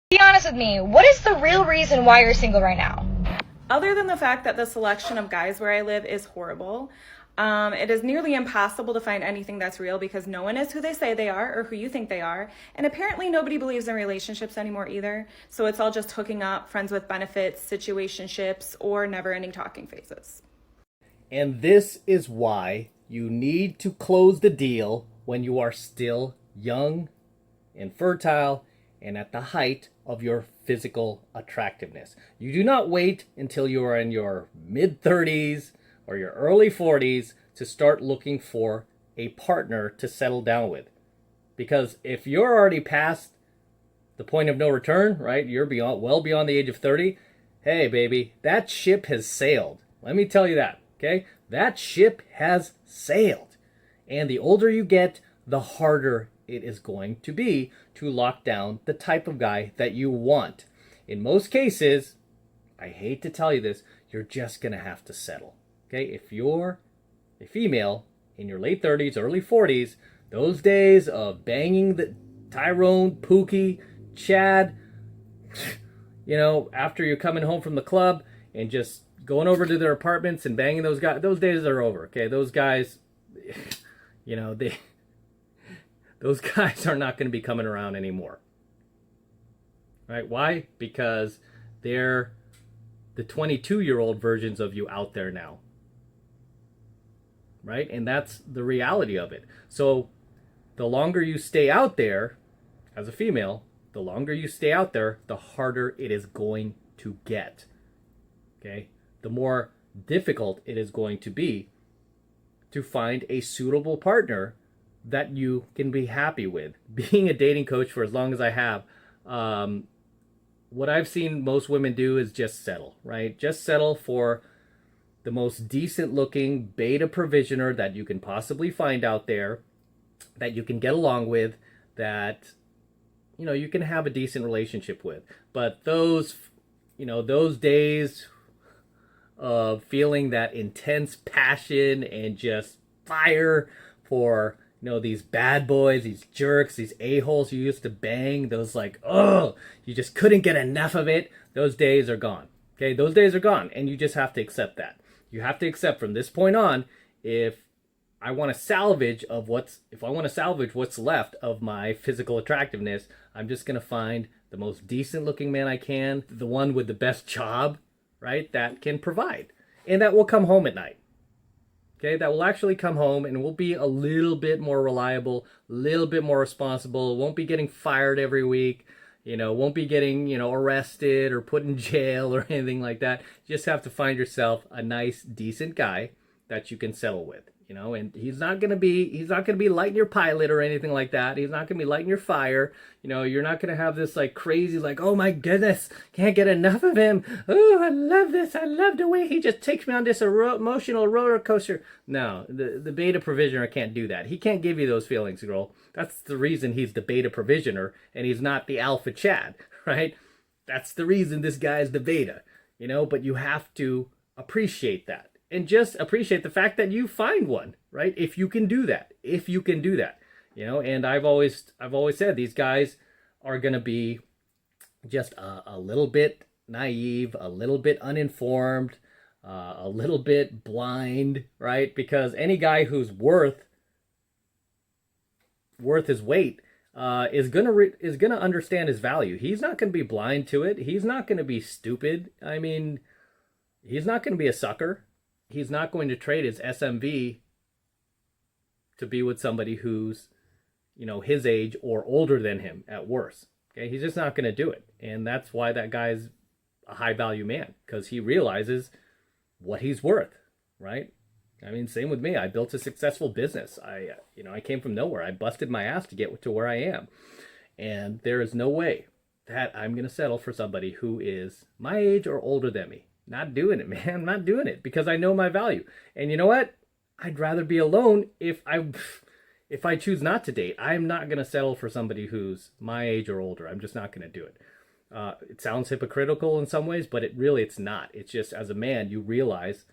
Be honest with me, what is the real reason why you're single right now? Other than the fact that the selection of guys where I live is horrible, it is nearly impossible to find anything that's real because no one is who they say they are or who you think they are. And apparently nobody believes in relationships anymore either. So it's all just hooking up, friends with benefits, situationships, or never-ending talking phases. And this is why you need to close the deal when you are still young and fertile and at the height of your physical attractiveness. You do not wait until you are in your mid-30s or your early 40s to start looking for a partner to settle down with. Because if you're already past the point of no return, right? You're well beyond the age of 30. Hey, baby, that ship has sailed. Let me tell you that, okay? That ship has sailed. And the older you get, the harder it is going to be to lock down the type of guy that you want. In most cases, I hate to tell you this, you're just going to have to settle. Okay? If you're a female in your late 30s, early 40s, those days of banging the Tyrone, Pookie, Chad, after you're coming home from the club and just going over to their apartments and banging those guys, those days are over. Okay? Those guys, those guys are not going to be coming around anymore. Right? Why? Because they're the 22-year-old versions of you out there now. Right? And that's the reality of it. So the longer you stay out there as a female, the longer you stay out there, the harder it is going to get. Okay? The more difficult it is going to be to find a suitable partner that you can be happy with. Being a dating coach for as long as I have, what I've seen most women do is just settle, right? Just settle for the most decent looking beta provisioner that you can possibly find out there, that you can get along with, that you can have a decent relationship with. But those days of feeling that intense passion and just fire for these bad boys, these jerks, these a-holes you used to bang, those you just couldn't get enough of it, those days are gone. Okay, those days are gone, and you just have to accept that. You have to accept from this point on, if I want to salvage what's left of my physical attractiveness, I'm just going to find the most decent looking man I can, the one with the best job, right, that can provide, and that will come home at night. Okay, that will actually come home and will be a little bit more reliable, a little bit more responsible, won't be getting fired every week, won't be getting, arrested or put in jail or anything like that. You just have to find yourself a nice, decent guy that you can settle with. And he's not gonna be lighting your pilot or anything like that. He's not gonna be lighting your fire. You're not gonna have this crazy oh my goodness, can't get enough of him. Oh, I love this. I love the way he just takes me on this emotional roller coaster. No, the beta provisioner can't do that. He can't give you those feelings, girl. That's the reason he's the beta provisioner and he's not the alpha Chad, right? That's the reason this guy is the beta. But you have to appreciate that. And just appreciate the fact that you find one, right? If you can do that, and I've always said these guys are going to be just a little bit naive, a little bit uninformed, a little bit blind, right? Because any guy who's worth his weight is gonna understand his value. He's not going to be blind to it. He's not going to be stupid. I mean, he's not going to be a sucker. He's not going to trade his SMV to be with somebody who's, his age or older than him at worst. Okay, he's just not going to do it. And that's why that guy's a high value man, because he realizes what he's worth, right? I mean, same with me. I built a successful business. I came from nowhere. I busted my ass to get to where I am. And there is no way that I'm going to settle for somebody who is my age or older than me. Not doing it, man. I'm not doing it because I know my value. And you know what? I'd rather be alone if I choose not to date. I'm not going to settle for somebody who's my age or older. I'm just not going to do it. It sounds hypocritical in some ways, but it's not. It's just, as a man, you realize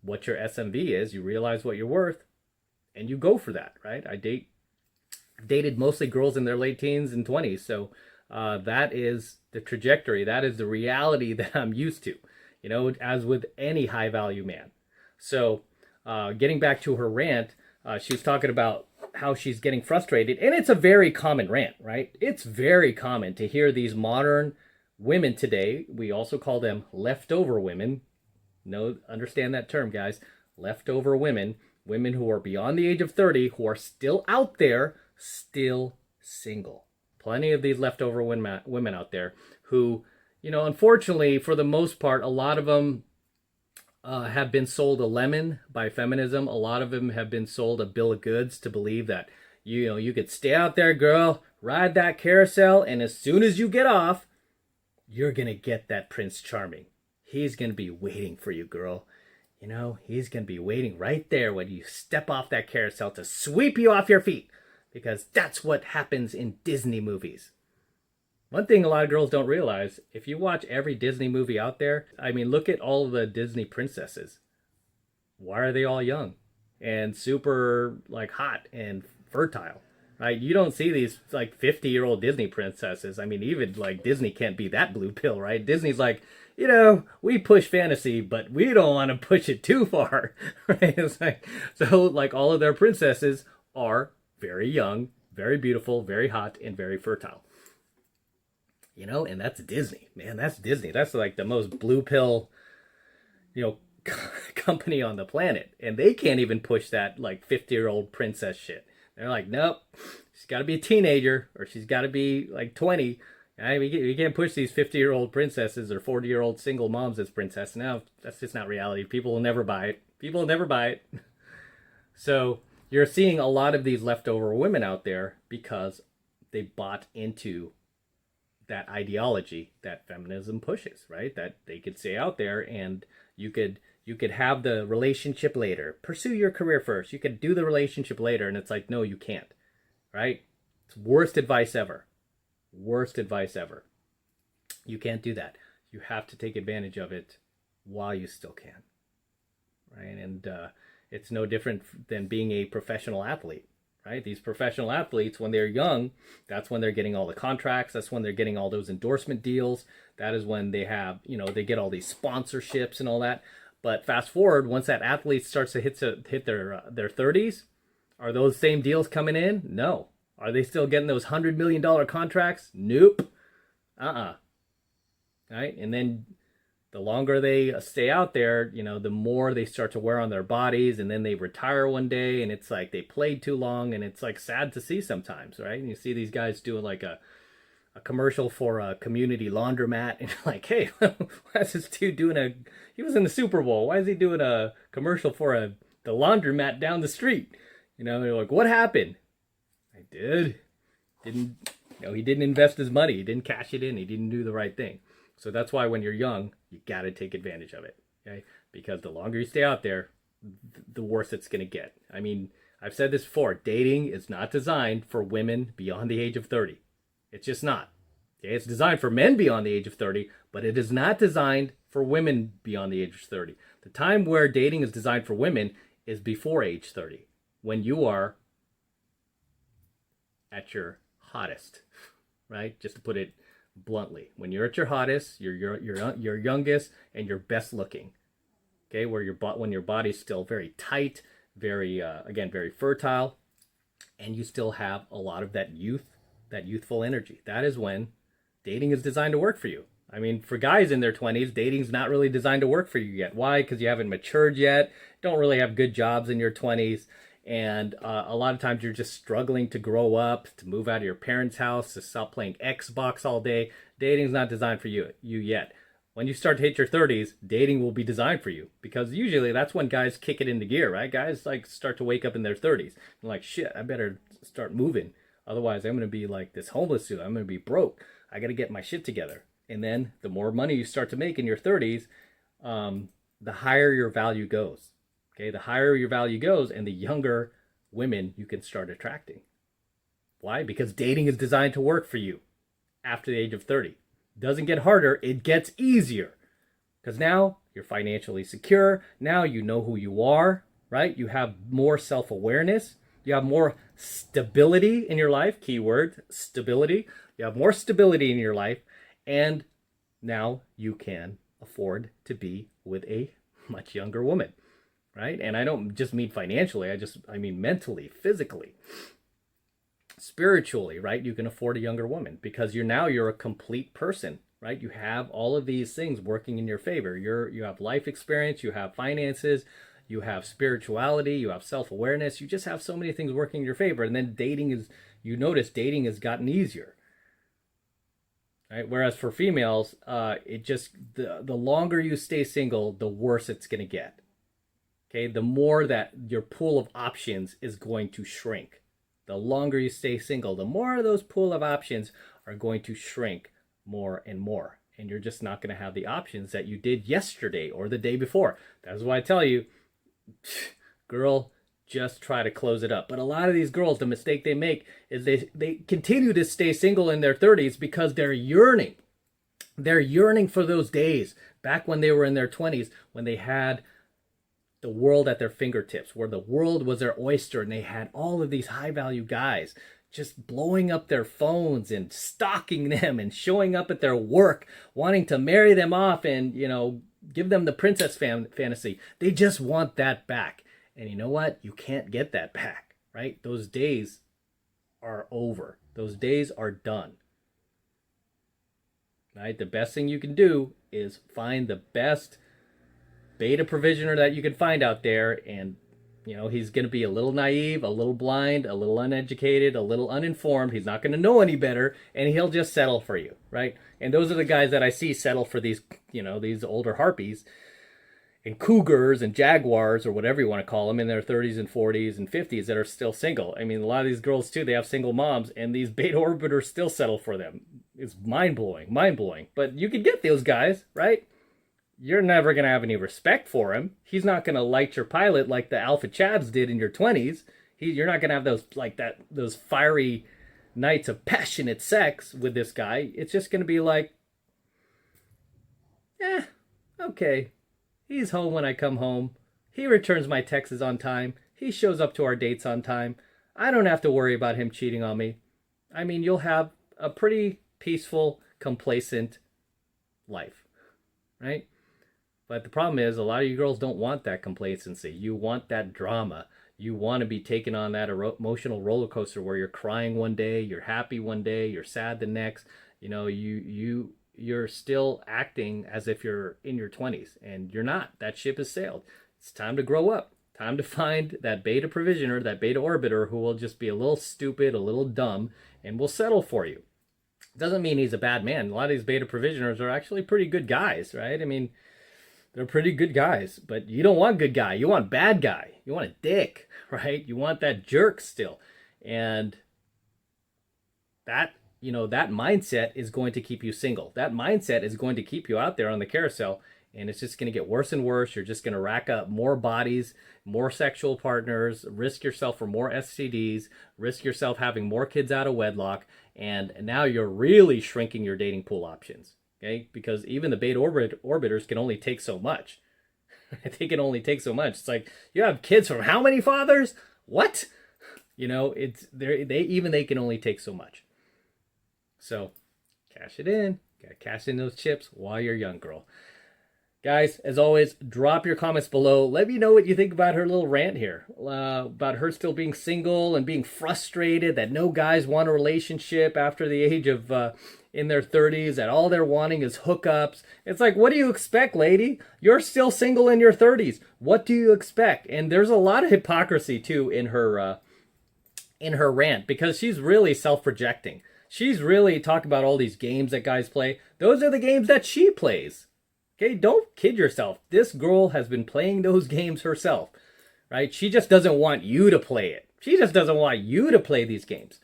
what your SMV is, you realize what you're worth, and you go for that, right? I dated mostly girls in their late teens and 20s, so that is the trajectory. That is the reality that I'm used to, as with any high value man. So getting back to her rant, she was talking about how she's getting frustrated. And it's a very common rant, right? It's very common to hear these modern women today. We also call them leftover women. No, understand that term, guys. Leftover women, women who are beyond the age of 30, who are still out there, still single. Plenty of these leftover women out there who, unfortunately, for the most part, a lot of them have been sold a lemon by feminism. A lot of them have been sold a bill of goods to believe that, you could stay out there, girl, ride that carousel, and as soon as you get off, you're going to get that Prince Charming. He's going to be waiting for you, girl. He's going to be waiting right there when you step off that carousel to sweep you off your feet, because that's what happens in Disney movies. One thing a lot of girls don't realize, if you watch every Disney movie out there, look at all the Disney princesses. Why are they all young and super hot and fertile, right? You don't see these 50-year-old Disney princesses. Even Disney can't be that blue pill, right? Disney's we push fantasy, but we don't want to push it too far, right? It's all of their princesses are very young, very beautiful, very hot, and very fertile. And that's Disney, man. That's Disney. That's the most blue pill, company on the planet. And they can't even push that 50-year-old princess shit. They're like, nope, she's got to be a teenager, or she's got to be 20. We can't push these 50-year-old princesses or 40-year-old single moms as princess. No, that's just not reality. People will never buy it. People will never buy it. So you're seeing a lot of these leftover women out there because they bought into that ideology that feminism pushes, right? That they could stay out there and you could have the relationship later. Pursue your career first. You could do the relationship later. And it's no, you can't, right? It's worst advice ever. Worst advice ever. You can't do that. You have to take advantage of it while you still can, right? And it's no different than being a professional athlete, right? These professional athletes, when they're young, that's when they're getting all the contracts. That's when they're getting all those endorsement deals. That is when they have, they get all these sponsorships and all that. But fast forward, once that athlete starts to hit their 30s, are those same deals coming in? No. Are they still getting those $100 million contracts? Nope. Right? And then the longer they stay out there, the more they start to wear on their bodies, and then they retire one day, and it's they played too long, and it's sad to see sometimes, right? And you see these guys doing a commercial for a community laundromat, and you're hey, why is this dude doing he was in the Super Bowl, why is he doing a commercial for the laundromat down the street? They're what happened? He didn't invest his money. He didn't cash it in. He didn't do the right thing. So that's why when you're young, you got to take advantage of it, okay? Because the longer you stay out there, the worse it's going to get. I've said this before. Dating is not designed for women beyond the age of 30. It's just not. Okay? It's designed for men beyond the age of 30, but it is not designed for women beyond the age of 30. The time where dating is designed for women is before age 30, when you are at your hottest, right? Just to put it bluntly, when you're at your hottest, you're youngest, and you're best looking. Okay, when your body's still very tight, very fertile, and you still have a lot of that youthful energy. That is when dating is designed to work for you. For guys in their 20s, dating's not really designed to work for you yet. Why? Because you haven't matured yet. Don't really have good jobs in your 20s. And a lot of times you're just struggling to grow up, to move out of your parents' house, to stop playing Xbox all day. Dating's not designed for you yet. When you start to hit your 30s, dating will be designed for you, because usually that's when guys kick it into gear, right? Guys start to wake up in their 30s. They're shit, I better start moving. Otherwise, I'm going to be this homeless dude. I'm going to be broke. I got to get my shit together. And then the more money you start to make in your 30s, the higher your value goes. Okay, the higher your value goes, and the younger women you can start attracting. Why? Because dating is designed to work for you after the age of 30. It doesn't get harder, it gets easier. Because now you're financially secure. Now you know who you are, right? You have more self-awareness. You have more stability in your life. Keyword, stability. You have more stability in your life. And now you can afford to be with a much younger woman, right? And I don't just mean financially, I mean mentally, physically, spiritually, right? You can afford a younger woman because you're a complete person, right? You have all of these things working in your favor. You have life experience, you have finances, you have spirituality, you have self-awareness. You just have so many things working in your favor. And then you notice dating has gotten easier. Right? Whereas for females, the longer you stay single, the worse it's going to get. Okay, the more that your pool of options is going to shrink. The longer you stay single, the more those pool of options are going to shrink more and more. And you're just not going to have the options that you did yesterday or the day before. That's why I tell you, girl, just try to close it up. But a lot of these girls, the mistake they make is they continue to stay single in their 30s because they're yearning. They're yearning for those days back when they were in their 20s, when they had the world at their fingertips, where the world was their oyster and they had all of these high value guys just blowing up their phones and stalking them and showing up at their work, wanting to marry them off and, give them the princess fantasy. They just want that back. And you know what? You can't get that back, right? Those days are over. Those days are done. Right? The best thing you can do is find the best beta provisioner that you can find out there. And, he's going to be a little naive, a little blind, a little uneducated, a little uninformed. He's not going to know any better. And he'll just settle for you, right? And those are the guys that I see settle for these, these older harpies and cougars and jaguars or whatever you want to call them in their 30s and 40s and 50s that are still single. I mean, a lot of these girls too, they have single moms and these beta orbiters still settle for them. It's mind-blowing. But you can get those guys, right? You're never going to have any respect for him. He's not going to light your pilot like the alpha chads did in your 20s. You're not going to have those fiery nights of passionate sex with this guy. It's just going to be like, okay. He's home when I come home. He returns my texts on time. He shows up to our dates on time. I don't have to worry about him cheating on me. I mean, you'll have a pretty peaceful, complacent life, right? But the problem is a lot of you girls don't want that complacency. You want that drama. You want to be taken on that emotional roller coaster where you're crying one day, you're happy one day, you're sad the next. You're still acting as if you're in your 20s, and you're not. That ship has sailed. It's time to grow up. Time to find that beta provisioner, that beta orbiter who will just be a little stupid, a little dumb, and will settle for you. Doesn't mean he's a bad man. A lot of these beta provisioners are actually pretty good guys, right? I mean, they're pretty good guys, but you don't want good guy. You want bad guy. You want a dick, right? You want that jerk still. And that mindset is going to keep you single. That mindset is going to keep you out there on the carousel, and it's just going to get worse and worse. You're just going to rack up more bodies, more sexual partners, risk yourself for more STDs, risk yourself having more kids out of wedlock, and now you're really shrinking your dating pool options, okay? Because even the beta orbiters can only take so much. They can only take so much. It's like, you have kids from how many fathers? What? They can only take so much. So, cash it in. Gotta cash in those chips while you're young, girl. Guys, as always, drop your comments below. Let me know what you think about her little rant here. About her still being single and being frustrated that no guys want a relationship after the age of in their 30s, that all they're wanting is hookups. It's like, what do you expect, lady? You're still single in your 30s. What do you expect? And there's a lot of hypocrisy, too, in her rant, because she's really self-projecting. She's really talking about all these games that guys play. Those are the games that she plays. Okay, don't kid yourself. This girl has been playing those games herself, right? She just doesn't want you to play it. She just doesn't want you to play these games.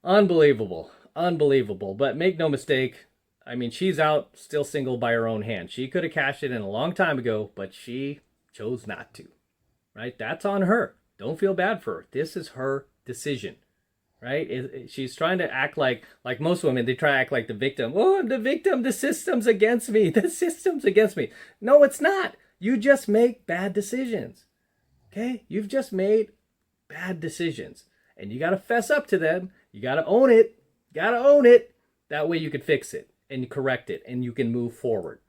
Unbelievable. But make no mistake, I mean, she's out still single by her own hand. She could have cashed it in a long time ago, but she chose not to, right? That's on her. Don't feel bad for her. This is her decision. Right? She's trying to act like most women, they try to act like the victim. Oh, I'm the victim. The system's against me. The system's against me. No, it's not. You just make bad decisions. Okay? You've just made bad decisions. And you got to fess up to them. You got to own it. That way you can fix it. and correct it, and you can move forward.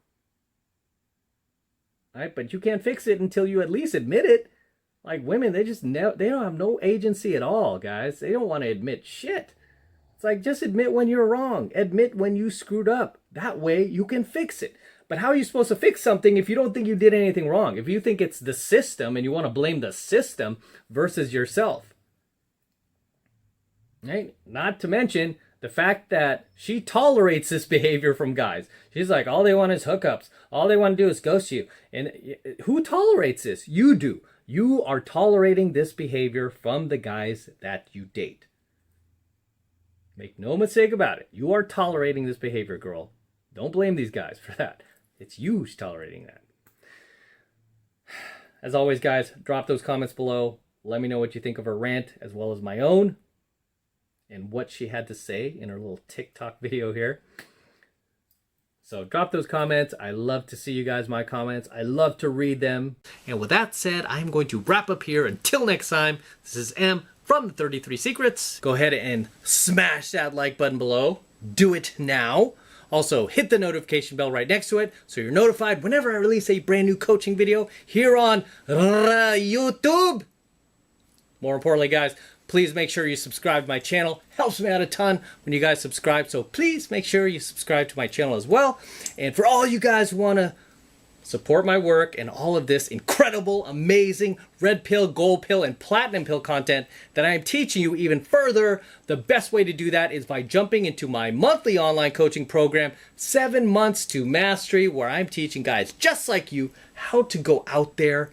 Right? But you can't fix it until you at least admit it. Like women, they don't have no agency at all, guys. They don't want to admit shit. It's like, just admit when you're wrong. Admit when you screwed up. That way you can fix it. But how are you supposed to fix something if you don't think you did anything wrong? If you think it's the system and you want to blame the system versus yourself. Right? Not to mention the fact that she tolerates this behavior from guys. She's like, all they want is hookups. All they want to do is ghost you. And who tolerates this? You do. You are tolerating this behavior from the guys that you date. Make no mistake about it. You are tolerating this behavior, girl. Don't blame these guys for that. It's you who's tolerating that. As always, guys, drop those comments below. Let me know what you think of her rant as well as my own and what she had to say in her little TikTok video here. So drop those comments. I love to see you guys, my comments. I love to read them. And with that said, I'm going to wrap up here. Until next time, this is M from the 33 Secrets. Go ahead and smash that like button below. Do it now. Also, hit the notification bell right next to it so you're notified whenever I release a brand new coaching video here on YouTube. More importantly, guys, please make sure you subscribe to my channel. Helps me out a ton when you guys subscribe. So please make sure you subscribe to my channel as well. And for all you guys who want to support my work and all of this incredible, amazing red pill, gold pill, and platinum pill content that I am teaching you even further, the best way to do that is by jumping into my monthly online coaching program, 7 Months to Mastery, where I'm teaching guys just like you how to go out there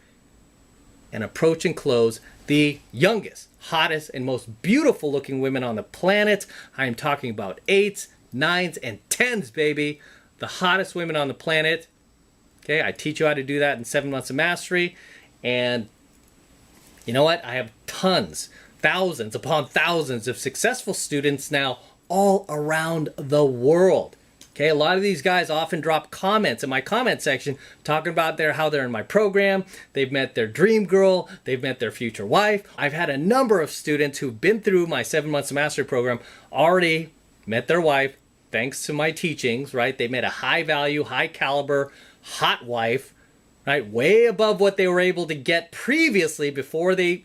and approach and close the youngest, hottest, and most beautiful looking women on the planet. I am talking about 8s, 9s, and 10s, baby. The hottest women on the planet. Okay, I teach you how to do that in 7 Months of Mastery. And you know what? I have tons, thousands upon thousands of successful students now all around the world. Okay, a lot of these guys often drop comments in my comment section talking about how they're in my program, they've met their dream girl, they've met their future wife. I've had a number of students who've been through my 7 Months of Mastery program already met their wife thanks to my teachings, right? They met a high value, high caliber, hot wife, right? Way above what they were able to get previously before they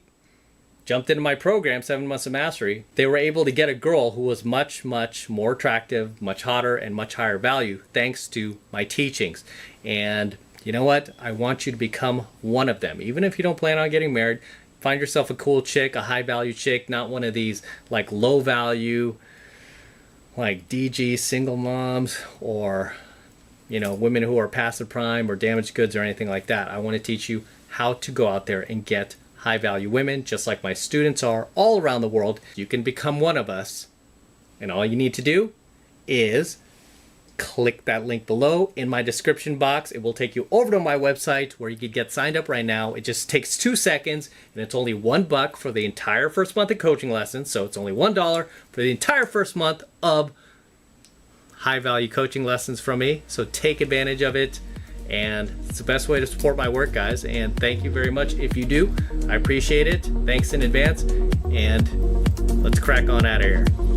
jumped into my program, 7 Months of Mastery. They were able to get a girl who was much, much more attractive, much hotter, and much higher value thanks to my teachings. And you know what? I want you to become one of them. Even if you don't plan on getting married, find yourself a cool chick, a high value chick, not one of these like low value, like DG single moms or, you know, women who are passive prime or damaged goods or anything like that. I want to teach you how to go out there and get high value women, just like my students are all around the world. You can become one of us. And all you need to do is click that link below in my description box. It will take you over to my website where you can get signed up right now. It just takes 2 seconds and it's only $1 for the entire first month of coaching lessons. So it's only $1 for the entire first month of high value coaching lessons from me. So take advantage of it. And it's the best way to support my work, guys. And thank you very much if you do. I appreciate it. Thanks in advance. And let's crack on out of here.